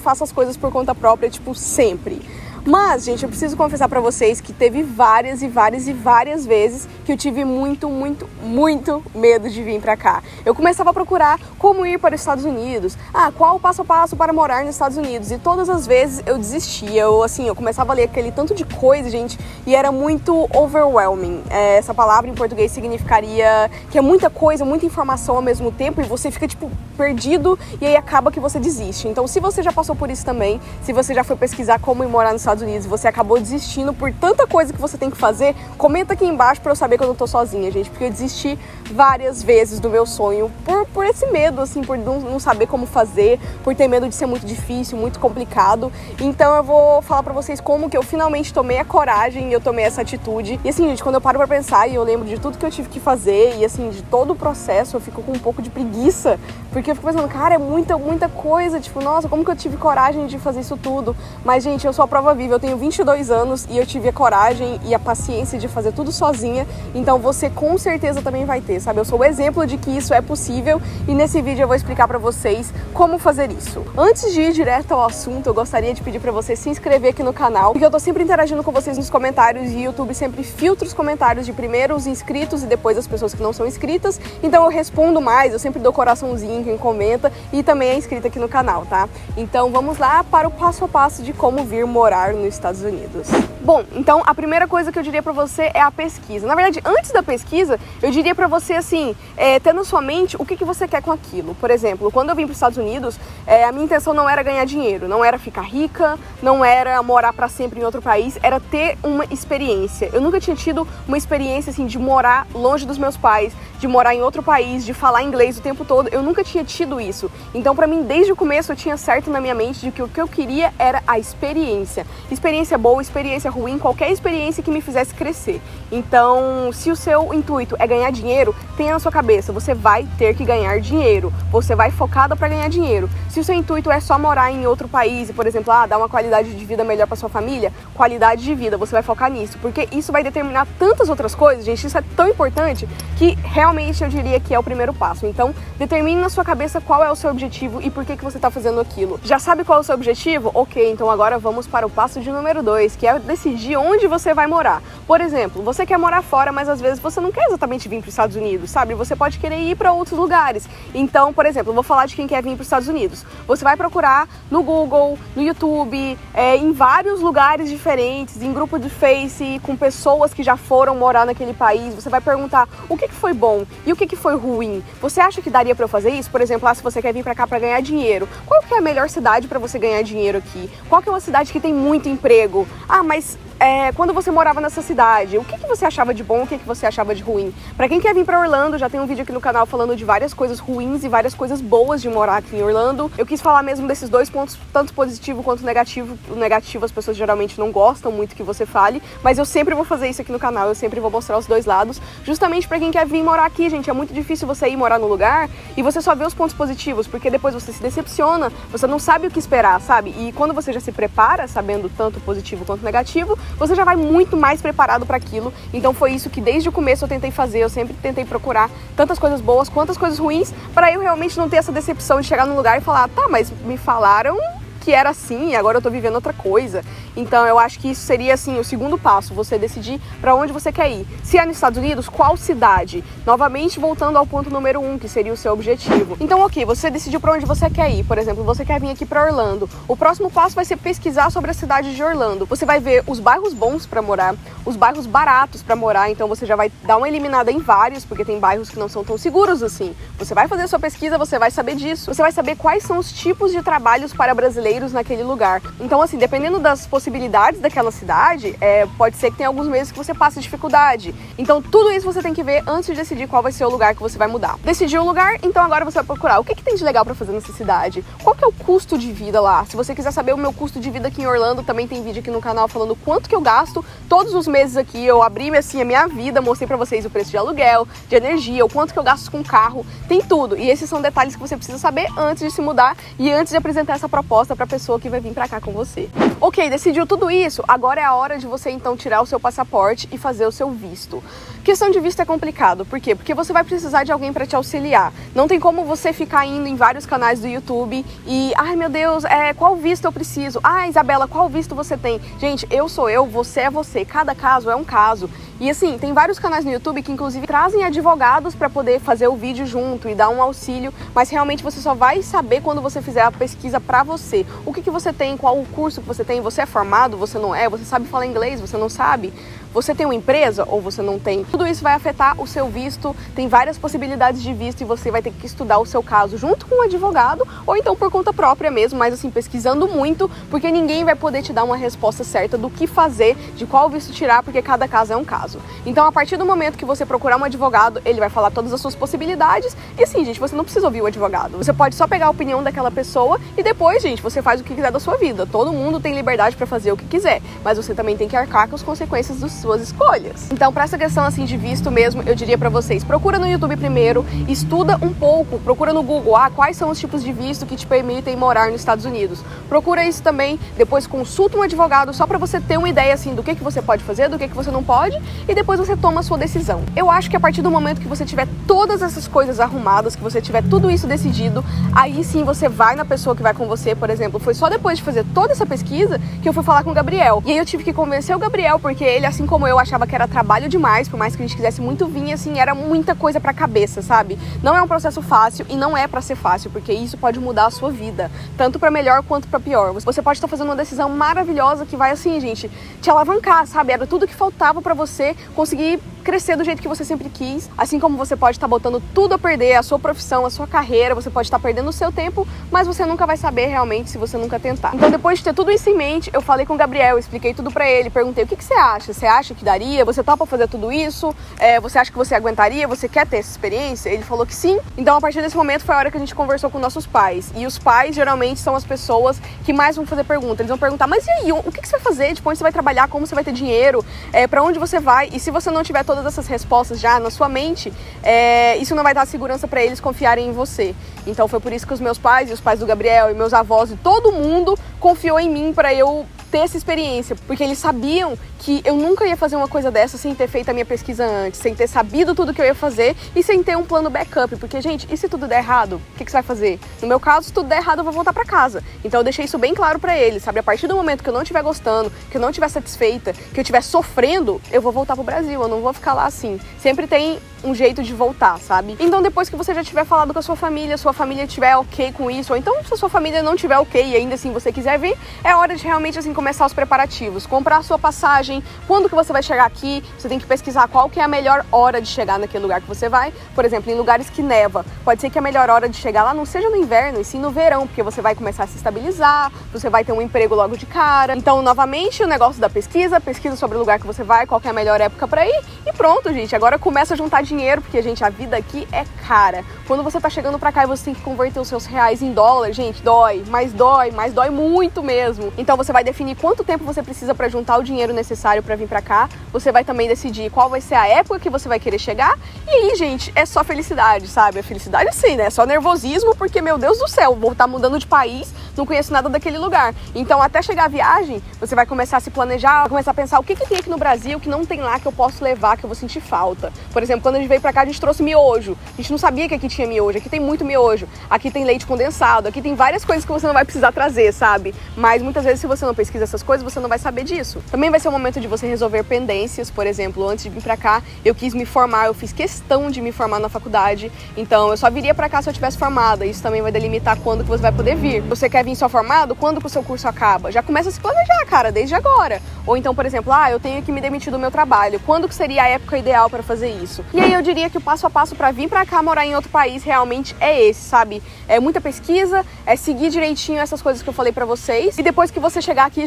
faço as coisas por conta própria, tipo, sempre. Mas, gente, eu preciso confessar pra vocês que teve várias vezes que eu tive muito medo de vir pra cá. Eu começava a procurar como ir para os Estados Unidos. Qual o passo a passo para morar nos Estados Unidos? E todas as vezes eu desistia. Eu começava a ler aquele tanto de coisa, gente, e era muito overwhelming. Essa palavra em português significaria que é muita coisa, muita informação ao mesmo tempo e você fica, tipo, perdido e aí acaba que você desiste. Então, se você já passou por isso também, se você já foi pesquisar como ir morar nos Estados Unidos e você acabou desistindo por tanta coisa que você tem que fazer, comenta aqui embaixo pra eu saber que eu não tô sozinha, gente, porque eu desisti várias vezes do meu sonho por esse medo, assim, por não saber como fazer, por ter medo de ser muito difícil, muito complicado. Então eu vou falar pra vocês como que eu finalmente tomei a coragem e eu tomei essa atitude. E assim, gente, quando eu paro pra pensar e eu lembro de tudo que eu tive que fazer e assim, de todo o processo, eu fico com um pouco de preguiça, porque eu fico pensando, cara, é muita coisa, tipo, nossa, como que eu tive coragem de fazer isso tudo? Mas, gente, eu sou a prova viva, eu tenho 22 anos e eu tive a coragem e a paciência de fazer tudo sozinha, então você com certeza também vai ter, sabe? Eu sou o exemplo de que isso é possível e nesse vídeo eu vou explicar pra vocês como fazer isso. Antes de ir direto ao assunto, eu gostaria de pedir pra você se inscrever aqui no canal, porque eu tô sempre interagindo com vocês nos comentários e o YouTube sempre filtra os comentários de primeiro os inscritos e depois as pessoas que não são inscritas, então eu respondo mais, eu sempre dou coraçãozinho quem comenta e também é inscrito aqui no canal, tá? Então vamos lá para o passo a passo de como vir morar nos Estados Unidos. Bom, então a primeira coisa que eu diria pra você é a pesquisa. Na verdade, antes da pesquisa, eu diria pra você assim, ter na sua mente o que você quer com aquilo. Por exemplo, quando eu vim pros Estados Unidos, a minha intenção não era ganhar dinheiro, não era ficar rica, não era morar pra sempre em outro país, era ter uma experiência. Eu nunca tinha tido uma experiência assim de morar longe dos meus pais, de morar em outro país, de falar inglês o tempo todo, eu nunca tinha tido isso. Então, pra mim, desde o começo, eu tinha certo na minha mente de que o que eu queria era a experiência. Experiência boa, experiência ruim, qualquer experiência que me fizesse crescer. Então, se o seu intuito é ganhar dinheiro, tenha na sua cabeça, você vai ter que ganhar dinheiro. Você vai focada pra ganhar dinheiro. Se o seu intuito é só morar em outro país e, por exemplo, dar uma qualidade de vida melhor pra sua família, qualidade de vida, você vai focar nisso. Porque isso vai determinar tantas outras coisas, gente, isso é tão importante que realmente eu diria que é o primeiro passo. Então, determine na sua cabeça qual é o seu objetivo e por que você está fazendo aquilo. Já sabe qual é o seu objetivo? Ok, então agora vamos para o passo de número 2, que é decidir onde você vai morar. Por exemplo, você quer morar fora, mas às vezes você não quer exatamente vir para os Estados Unidos, sabe? Você pode querer ir para outros lugares. Então, por exemplo, eu vou falar de quem quer vir para os Estados Unidos. Você vai procurar no Google, no YouTube, em vários lugares diferentes, em grupo de Face, com pessoas que já foram morar naquele país. Você vai perguntar o que foi bom e o que foi ruim. Você acha que daria pra eu fazer isso? Por exemplo, se você quer vir pra cá pra ganhar dinheiro, qual que é a melhor cidade pra você ganhar dinheiro aqui? Qual que é uma cidade que tem muito emprego? Mas quando você morava nessa cidade, o que você achava de bom, o que você achava de ruim? Pra quem quer vir pra Orlando, já tem um vídeo aqui no canal falando de várias coisas ruins e várias coisas boas de morar aqui em Orlando. Eu quis falar mesmo desses dois pontos, tanto positivo quanto negativo. O negativo as pessoas geralmente não gostam muito que você fale, mas eu sempre vou fazer isso aqui no canal, eu sempre vou mostrar os dois lados, justamente pra quem quer vir morar aqui, gente. É muito difícil você ir morar no lugar e você só vê os pontos positivos, porque depois você se decepciona, você não sabe o que esperar, sabe? E quando você já se prepara, sabendo tanto positivo quanto negativo, você já vai muito mais preparado para aquilo. Então foi isso que desde o começo eu tentei fazer, eu sempre tentei procurar tantas coisas boas quanto as coisas ruins, para eu realmente não ter essa decepção de chegar num lugar e falar, tá, mas me falaram que era assim e agora eu tô vivendo outra coisa. Então eu acho que isso seria assim o segundo passo, você decidir para onde você quer ir. Se é nos Estados Unidos, qual cidade? Novamente voltando ao ponto número 1, que seria o seu objetivo. Então, ok, você decidiu para onde você quer ir. Por exemplo, você quer vir aqui para Orlando. O próximo passo vai ser pesquisar sobre a cidade de Orlando. Você vai ver os bairros bons para morar, os bairros baratos para morar. Então você já vai dar uma eliminada em vários, porque tem bairros que não são tão seguros assim. Você vai fazer a sua pesquisa, você vai saber disso. Você vai saber quais são os tipos de trabalhos para brasileiros naquele lugar. Então, assim, dependendo das possibilidades daquela cidade, pode ser que tenha alguns meses que você passe dificuldade. Então, tudo isso você tem que ver antes de decidir qual vai ser o lugar que você vai mudar. Decidiu o lugar, então agora você vai procurar o que tem de legal pra fazer nessa cidade. Qual que é o custo de vida lá? Se você quiser saber o meu custo de vida aqui em Orlando, também tem vídeo aqui no canal falando quanto que eu gasto todos os meses aqui. Eu abri, assim, a minha vida, mostrei pra vocês o preço de aluguel, de energia, o quanto que eu gasto com carro, tem tudo. E esses são detalhes que você precisa saber antes de se mudar e antes de apresentar essa proposta pra pessoa que vai vir pra cá com você. Ok, decidiu tudo isso, agora é a hora de você então tirar o seu passaporte e fazer o seu visto. Questão de visto é complicado, por quê? Porque você vai precisar de alguém para te auxiliar. Não tem como você ficar indo em vários canais do YouTube e, ai meu Deus, qual visto eu preciso? Ah, Isabela, qual visto você tem? Gente, eu sou eu, você é você, cada caso é um caso. E assim, tem vários canais no YouTube que inclusive trazem advogados para poder fazer o vídeo junto e dar um auxílio, mas realmente você só vai saber quando você fizer a pesquisa para você. O que você tem, qual o curso que você tem, você é formado, você não é, você sabe falar inglês, você não sabe? Você tem uma empresa ou você não tem? Tudo isso vai afetar o seu visto, tem várias possibilidades de visto e você vai ter que estudar o seu caso junto com um advogado ou então por conta própria mesmo, mas assim, pesquisando muito, porque ninguém vai poder te dar uma resposta certa do que fazer, de qual visto tirar, porque cada caso é um caso. Então, a partir do momento que você procurar um advogado, ele vai falar todas as suas possibilidades e assim, gente, você não precisa ouvir o advogado. Você pode só pegar a opinião daquela pessoa e depois, gente, você faz o que quiser da sua vida. Todo mundo tem liberdade para fazer o que quiser, mas você também tem que arcar com as consequências das suas escolhas. Então, para essa questão assim de visto mesmo, eu diria para vocês, procura no YouTube primeiro, estuda um pouco, procura no Google, quais são os tipos de visto que te permitem morar nos Estados Unidos. Procura isso também, depois consulta um advogado só para você ter uma ideia assim do que você pode fazer, do que você não pode e depois você toma a sua decisão. Eu acho que a partir do momento que você tiver todas essas coisas arrumadas, que você tiver tudo isso decidido, aí sim você vai na pessoa que vai com você, por exemplo. Foi só depois de fazer toda essa pesquisa que eu fui falar com o Gabriel. E aí eu tive que convencer o Gabriel, porque ele, assim como eu, achava que era trabalho demais, por mais que a gente quisesse muito vir, assim, era muita coisa pra cabeça, sabe? Não é um processo fácil e não é pra ser fácil, porque isso pode mudar a sua vida, tanto pra melhor quanto pra pior. Você pode estar fazendo uma decisão maravilhosa que vai, assim, gente, te alavancar, sabe? Era tudo que faltava pra você conseguir crescer do jeito que você sempre quis, assim como você pode estar botando tudo a perder, a sua profissão, a sua carreira, você pode estar perdendo o seu tempo, mas você nunca vai saber realmente se você nunca tentar. Então, depois de ter tudo isso em mente, eu falei com o Gabriel, expliquei tudo pra ele, perguntei o que você acha? Você acha que daria? Você topa fazer tudo isso? Você acha que você aguentaria? Você quer ter essa experiência? Ele falou que sim. Então, a partir desse momento, foi a hora que a gente conversou com nossos pais. E os pais, geralmente, são as pessoas que mais vão fazer perguntas. Eles vão perguntar, mas e aí, o que você vai fazer? Tipo, onde você vai trabalhar? Como você vai ter dinheiro? Pra onde você vai? E se você não tiver todas essas respostas já na sua mente, isso não vai dar segurança pra eles confiarem em você. Então, foi por isso que os meus pais e os pais do Gabriel e meus avós e todo mundo confiou em mim pra eu ter essa experiência, porque eles sabiam que eu nunca ia fazer uma coisa dessa sem ter feito a minha pesquisa antes, sem ter sabido tudo que eu ia fazer e sem ter um plano backup, porque, gente, e se tudo der errado, o que você vai fazer? No meu caso, se tudo der errado, eu vou voltar pra casa. Então eu deixei isso bem claro pra eles, sabe? A partir do momento que eu não estiver gostando, que eu não estiver satisfeita, que eu estiver sofrendo, eu vou voltar pro Brasil, eu não vou ficar lá assim. Sempre tem um jeito de voltar, sabe? Então depois que você já tiver falado com a sua família estiver ok com isso, ou então se a sua família não tiver ok e ainda assim você quiser vir, é hora de realmente assim começar os preparativos, comprar a sua passagem, quando que você vai chegar aqui, você tem que pesquisar qual que é a melhor hora de chegar naquele lugar que você vai. Por exemplo, em lugares que neva, pode ser que a melhor hora de chegar lá não seja no inverno, e sim no verão, porque você vai começar a se estabilizar, você vai ter um emprego logo de cara. Então, novamente, o negócio da pesquisa sobre o lugar que você vai, qual que é a melhor época pra ir, e pronto, gente. Agora começa a juntar dinheiro, porque, gente, a vida aqui é cara. Quando você tá chegando pra cá e você tem que converter os seus reais em dólar, gente, dói muito mesmo. Então você vai definir quanto tempo você precisa pra juntar o dinheiro necessário pra vir pra cá. Você vai também decidir qual vai ser a época que você vai querer chegar. E aí, gente, é só felicidade, sabe? É felicidade sim, né? É só nervosismo, porque, meu Deus do céu, vou estar mudando de país, não conheço nada daquele lugar. Então, até chegar a viagem, você vai começar a se planejar, vai começar a pensar o que tem aqui no Brasil que não tem lá, que eu posso levar, que eu vou sentir falta. Por exemplo, quando a gente veio pra cá, a gente trouxe miojo. A gente não sabia que aqui tinha miojo. Aqui tem muito miojo. Aqui tem leite condensado. Aqui tem várias coisas que você não vai precisar trazer, sabe? Mas muitas vezes, se você não pesquisa essas coisas, você não vai saber disso. Também vai ser o momento de você resolver pendências. Por exemplo, antes de vir pra cá, eu quis me formar, eu fiz questão de me formar na faculdade. Então, eu só viria pra cá se eu tivesse formada. Isso também vai delimitar quando que você vai poder vir. Você quer vir só formado? Quando que o seu curso acaba? Já começa a se planejar, cara, desde agora. Ou então, por exemplo, eu tenho que me demitir do meu trabalho. Quando que seria a época ideal pra fazer isso? E aí eu diria que o passo a passo pra vir pra cá morar em outro país realmente é esse, sabe? É muita pesquisa, é seguir direitinho essas coisas que eu falei pra vocês. E depois que você chegar aqui,